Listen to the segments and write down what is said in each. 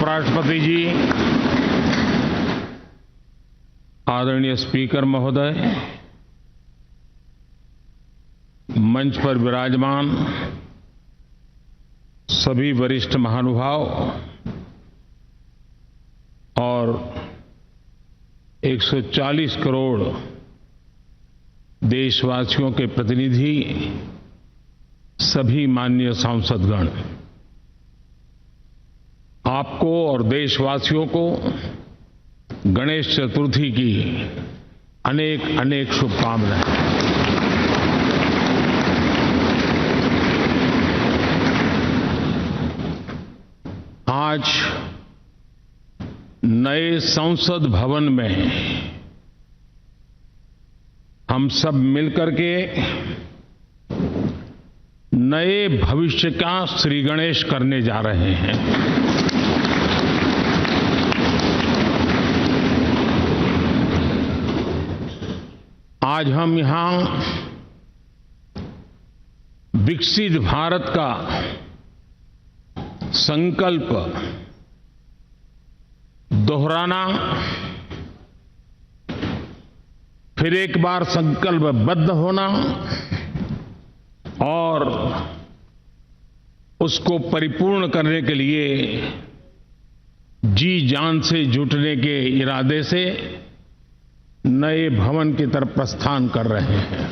उपराष्ट्रपति जी, आदरणीय स्पीकर महोदय, मंच पर विराजमान सभी वरिष्ठ महानुभाव और 140 करोड़ देशवासियों के प्रतिनिधि, सभी माननीय सांसदगण, आपको और देशवासियों को गणेश चतुर्थी की अनेक अनेक शुभकामनाएं। आज नए संसद भवन में हम सब मिलकर के नए भविष्य का श्री गणेश करने जा रहे हैं। आज हम यहां विकसित भारत का संकल्प दोहराना, फिर एक बार संकल्पबद्ध होना और उसको परिपूर्ण करने के लिए जी जान से जुटने के इरादे से नए भवन की तरफ प्रस्थान कर रहे हैं।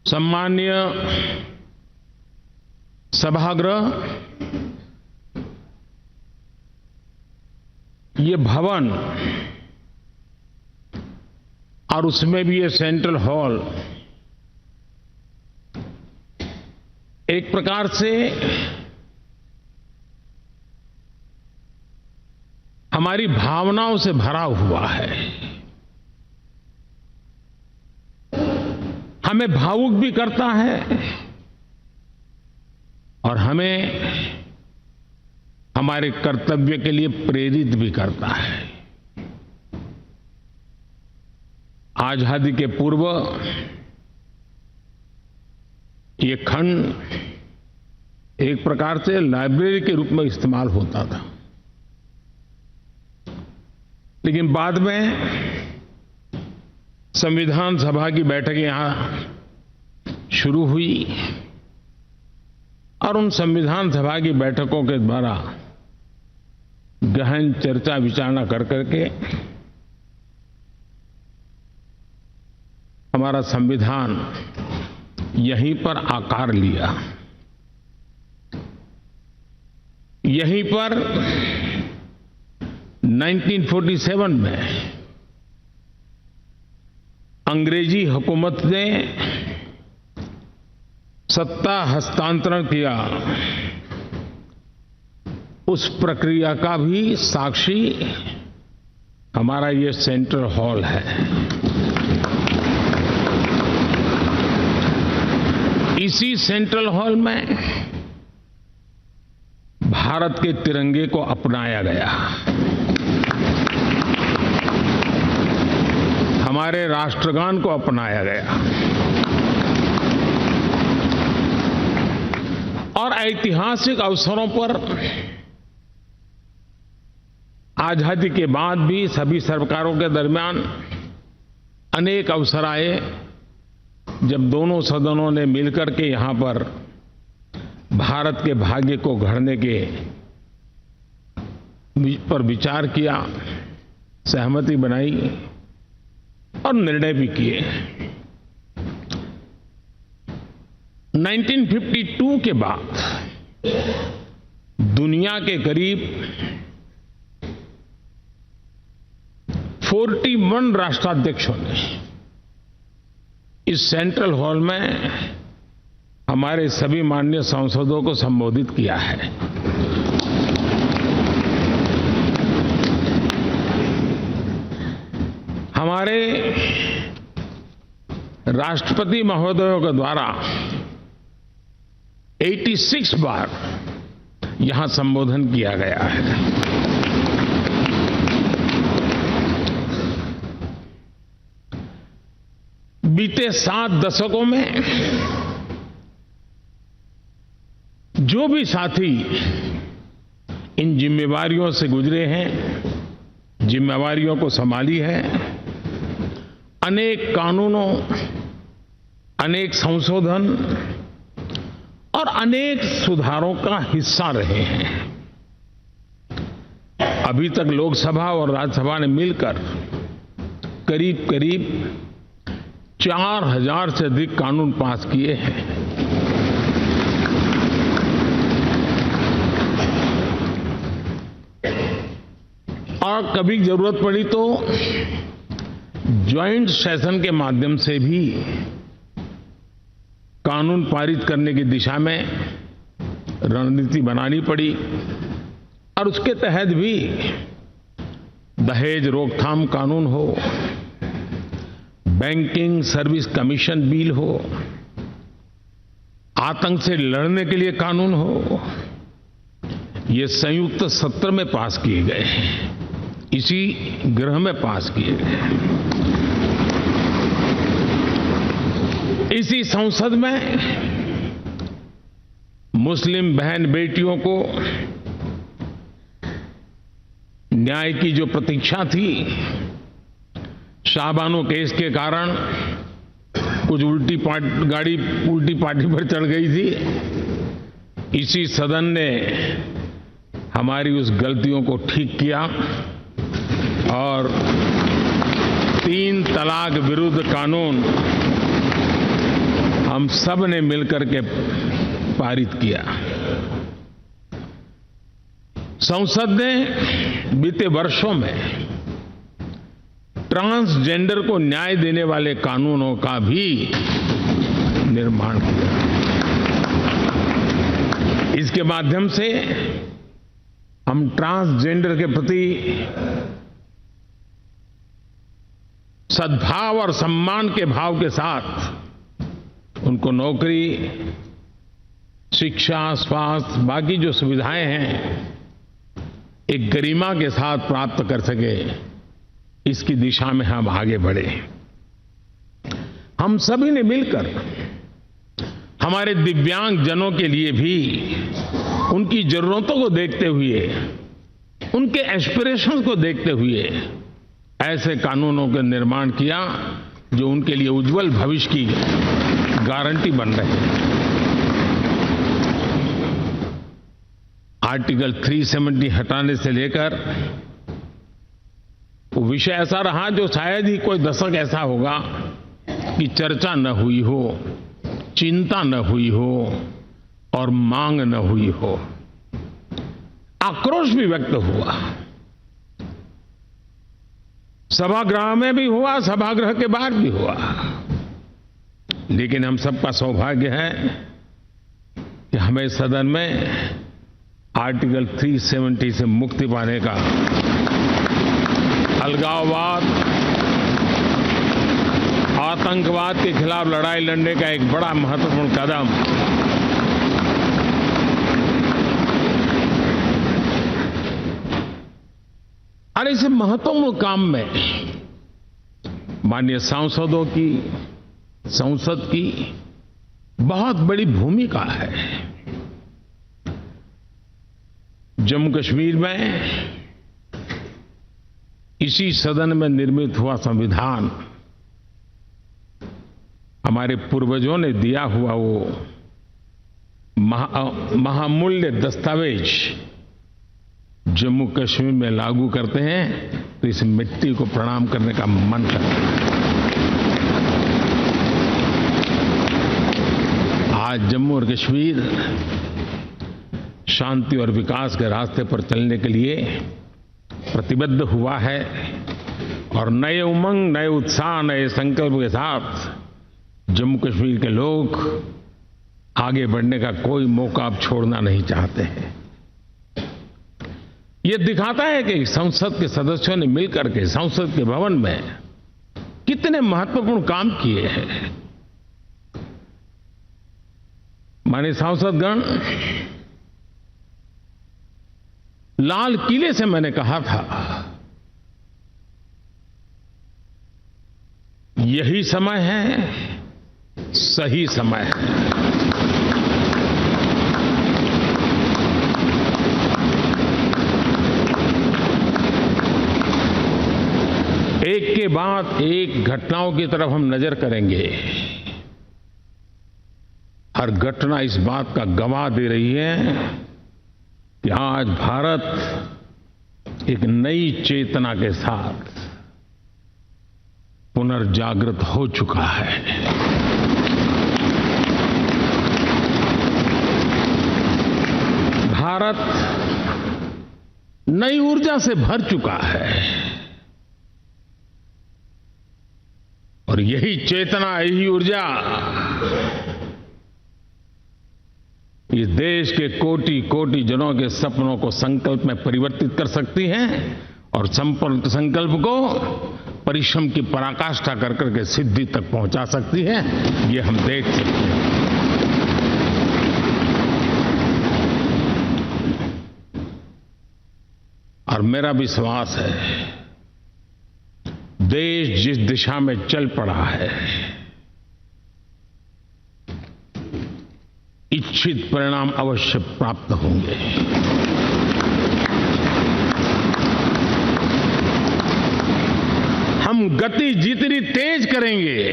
सम्माननीय सभागृह, ये भवन और उसमें भी ये सेंट्रल हॉल एक प्रकार से हमारी भावनाओं से भरा हुआ है। हमें भावुक भी करता है और हमें हमारे कर्तव्य के लिए प्रेरित भी करता है। आजादी के पूर्व ये खंड एक प्रकार से लाइब्रेरी के रूप में इस्तेमाल होता था, लेकिन बाद में संविधान सभा की बैठकें यहां शुरू हुई और उन संविधान सभा की बैठकों के द्वारा गहन चर्चा विचारणा कर करके हमारा संविधान यहीं पर आकार लिया। यहीं पर 1947 में अंग्रेजी हुकूमत ने सत्ता हस्तांतरण किया, उस प्रक्रिया का भी साक्षी हमारा ये सेंट्रल हॉल है। इसी सेंट्रल हॉल में भारत के तिरंगे को अपनाया गया, हमारे राष्ट्रगान को अपनाया गया और ऐतिहासिक अवसरों पर आजादी के बाद भी सभी सरकारों के दरमियान अनेक अवसर आए जब दोनों सदनों ने मिलकर के यहां पर भारत के भाग्य को गढ़ने के पर विचार किया, सहमति बनाई और निर्णय भी किए। 1952 के बाद दुनिया के करीब 41 राष्ट्राध्यक्षों ने इस सेंट्रल हॉल में हमारे सभी माननीय सांसदों को संबोधित किया है। हमारे राष्ट्रपति महोदयों के द्वारा 86 बार यहां संबोधन किया गया है। बीते 7 दशकों में जो भी साथी इन जिम्मेवारियों से गुजरे हैं, जिम्मेवारियों को संभाली है, अनेक कानूनों, अनेक संशोधन और अनेक सुधारों का हिस्सा रहे हैं। अभी तक लोकसभा और राज्यसभा ने मिलकर करीब करीब 4000 से अधिक कानून पास किए हैं। और कभी जरूरत पड़ी तो ज्वाइंट सेशन के माध्यम से भी कानून पारित करने की दिशा में रणनीति बनानी पड़ी और उसके तहत भी दहेज रोकथाम कानून हो, बैंकिंग सर्विस कमीशन बिल हो, आतंक से लड़ने के लिए कानून हो, ये संयुक्त सत्र में पास किए गए हैं, इसी गृह में पास किए गए। इसी संसद में मुस्लिम बहन बेटियों को न्याय की जो प्रतीक्षा थी, शाहबानो केस के कारण कुछ गाड़ी उल्टी पार्टी पर चढ़ गई थी। इसी सदन ने हमारी उस गलतियों को ठीक किया और 3 तलाक विरुद्ध कानून हम सब ने मिलकर के पारित किया। संसद ने बीते वर्षों में ट्रांसजेंडर को न्याय देने वाले कानूनों का भी निर्माण किया। इसके माध्यम से हम ट्रांसजेंडर के प्रति सद्भाव और सम्मान के भाव के साथ उनको नौकरी, शिक्षा, स्वास्थ्य, बाकी जो सुविधाएं हैं, एक गरिमा के साथ प्राप्त कर सके, इसकी दिशा में हम आगे बढ़े। हम सभी ने मिलकर हमारे दिव्यांग जनों के लिए भी उनकी जरूरतों को देखते हुए, उनके एस्पिरेशंस को देखते हुए ऐसे कानूनों का निर्माण किया जो उनके लिए उज्जवल भविष्य की गारंटी बन रहे हैं। आर्टिकल 370 हटाने से लेकर वो विषय ऐसा रहा जो शायद ही कोई दशक ऐसा होगा कि चर्चा न हुई हो, चिंता न हुई हो और मांग न हुई हो। आक्रोश भी व्यक्त हुआ, सभागृह में भी हुआ, सभागृह के बाहर भी हुआ। लेकिन हम सबका सौभाग्य है कि हमें सदन में आर्टिकल 370 से मुक्ति पाने का, अलगाववाद, आतंकवाद के खिलाफ लड़ाई लड़ने का एक बड़ा महत्वपूर्ण कदम और इस महत्वपूर्ण काम में माननीय सांसदों की, संसद की बहुत बड़ी भूमिका है। जम्मू कश्मीर में इसी सदन में निर्मित हुआ संविधान हमारे पूर्वजों ने दिया हुआ वो महामूल्य दस्तावेज जम्मू कश्मीर में लागू करते हैं तो इस मिट्टी को प्रणाम करने का मन करता है। आज जम्मू और कश्मीर शांति और विकास के रास्ते पर चलने के लिए प्रतिबद्ध हुआ है और नए उमंग, नए उत्साह, नए संकल्प के साथ जम्मू कश्मीर के लोग आगे बढ़ने का कोई मौका अब छोड़ना नहीं चाहते हैं। ये दिखाता है कि संसद के सदस्यों ने मिलकर के संसद के भवन में कितने महत्वपूर्ण काम किए हैं। माननीय सांसदगण, लाल किले से मैंने कहा था यही समय है, सही समय है। एक के बाद एक घटनाओं की तरफ हम नजर करेंगे। हर घटना इस बात का गवाह दे रही है कि आज भारत एक नई चेतना के साथ पुनर्जागृत हो चुका है। भारत नई ऊर्जा से भर चुका है और यही चेतना, यही ऊर्जा इस देश के कोटि कोटि जनों के सपनों को संकल्प में परिवर्तित कर सकती है और संकल्प को परिश्रम की पराकाष्ठा कर करके सिद्धि तक पहुंचा सकती है। ये हम देख सकते हैं। और मेरा विश्वास है, देश जिस दिशा में चल पड़ा है, इच्छित परिणाम अवश्य प्राप्त होंगे। हम गति जितनी तेज करेंगे,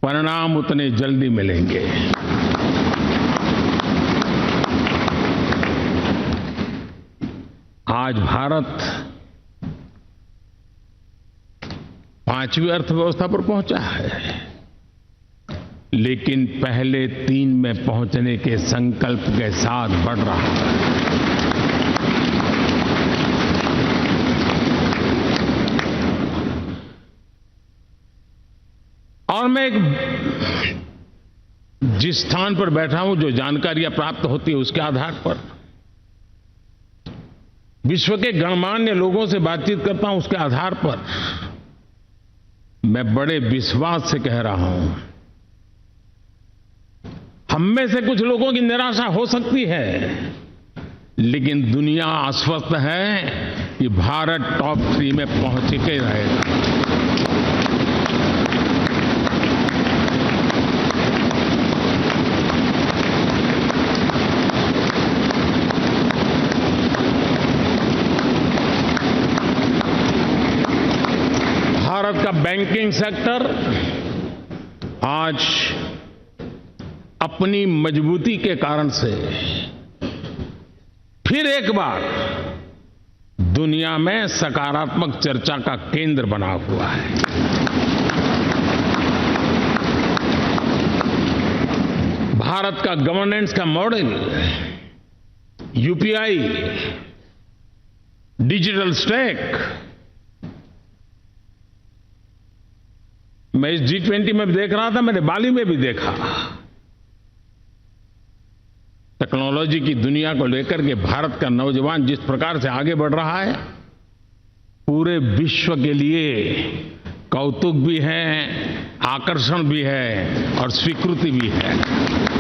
परिणाम उतने जल्दी मिलेंगे। आज भारत 5वीं अर्थव्यवस्था पर पहुंचा है, लेकिन पहले 3 में पहुंचने के संकल्प के साथ बढ़ रहा है। और मैं जिस स्थान पर बैठा हूं, जो जानकारियां प्राप्त होती है, उसके आधार पर विश्व के गणमान्य लोगों से बातचीत करता हूं, उसके आधार पर मैं बड़े विश्वास से कह रहा हूं, हम में से कुछ लोगों की निराशा हो सकती है, लेकिन दुनिया आश्वस्त है कि भारत टॉप 3 में पहुंच के रहेगा। भारत का बैंकिंग सेक्टर आज अपनी मजबूती के कारण से फिर एक बार दुनिया में सकारात्मक चर्चा का केंद्र बना हुआ है। भारत का गवर्नेंस का मॉडल, यूपीआई, डिजिटल स्टैक, मैं इस G20 में भी देख रहा था, मैंने बाली में भी देखा। टेक्नोलॉजी की दुनिया को लेकर के भारत का नौजवान जिस प्रकार से आगे बढ़ रहा है, पूरे विश्व के लिए कौतुक भी है, आकर्षण भी है और स्वीकृति भी है।